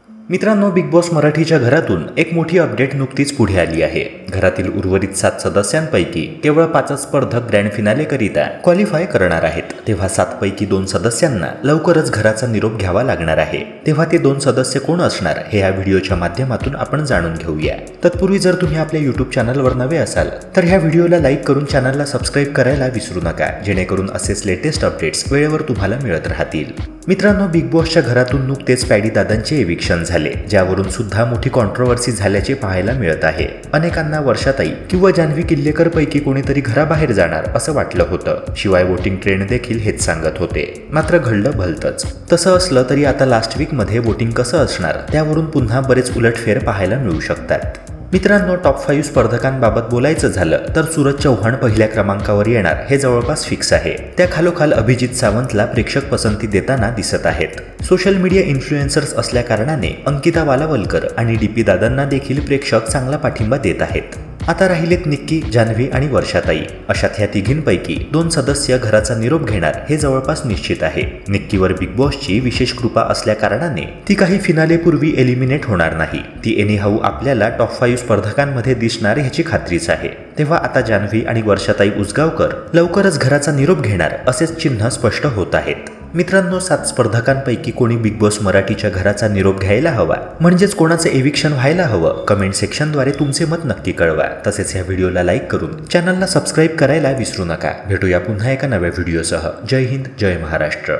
मित्रांनो, big boss मराठीच्या घरातून एक मोठी अपडेट नुकतीच पुढे आली आहे। घरातील उर्वरित 7 सदस्यांपैकी केवळ 5 स्पर्धक ग्रँड फिनालेकरिता क्वालिफाय करणार आहेत। तेव्हा 7 पैकी 2 सदस्यांना लवकरच घराचा निरोप घ्यावा लागणार आहे। तेव्हा ते 2 सदस्य कोण असणार हे या व्हिडिओच्या माध्यमातून आपण जाणून घेऊया। तत्पूर्वी जर तुम्ही आपल्या YouTube चॅनलवर नवे असाल तर ह्या व्हिडिओला लाईक करून चॅनलला सबस्क्राइब करायला विसरू नका, जेणेकरून असेच लेटेस्ट अपडेट्स वेळेवर तुम्हाला मिळत राहतील। मित्रांनो, बिग बॉसच्या घरातून नुकतेच पॅडी दादांचे एविक्शन झाले, ज्यावरून सुद्धा मोठी कॉन्ट्रोवर्सी झाल्याचे पाहायला मिळत आहे। अनेकांना वर्षाताई किंवा जान्हवी किल्लेकर पैकी कोणीतरी घराबाहेर जाणार असं वाटलं होतं। शिवाय वोटिंग ट्रेंड देखील हेच सांगत होते, मात्र घडलं भलतंच। तसं असलं तरी आता लास्ट वीक मध्ये वोटिंग कसं असणार त्यावरून पुन्हा बरेच उलटफेर पाहायला मिळू शकतात। मित्रांनो, टॉप 5 स्पर्धकांबाबत बोलायचं झालं तर सूरज चौहान पहिल्या क्रमांकावर येणार हे जवळपास फिक्स आहे। त्या खालोखाल अभिजित सावंतला प्रेक्षक पसंती देताना दिसत आहेत। सोशल मीडिया इन्फ्लुएन्सर्स असल्या कारणाने अंकिता वालावलकर आणि डीपी दादांना देखील प्रेक्षक चांगला पाठिंबा देत आहेत। आता राहिलेत निक्की, जान्हवी आणि वर्षाताई। अशात ह्या तिघींपैकी 2 सदस्य घराचा निरोप घेणार हे जवळपास निश्चित आहे। निक्कीवर बिग बॉसची विशेष कृपा असल्या कारणाने ती काही फिनालेपूर्वी एलिमिनेट होणार नाही। ती एनीहाऊ आपल्याला टॉप 5 स्पर्धकांमध्ये दिसणार ह्याची खात्रीच आहे। तेव्हा आता जान्हवी आणि वर्षाताई उसगावकर लवकरच घराचा निरोप घेणार असेच चिन्ह स्पष्ट होत आहेत। मित्रांनो, 7 स्पर्धकांपैकी कोणी बिग बॉस मराठीच्या घराचा निरोप घ्यायला हवा, म्हणजेच कोणाचं एविक्शन व्हायला हवं, कमेंट सेक्शनद्वारे तुमचे मत नक्की कळवा। तसेच या व्हिडिओला लाईक करून चॅनलला सबस्क्राइब करायला विसरू नका। भेटूया पुन्हा एका नव्या व्हिडिओसह। जय हिंद, जय महाराष्ट्र।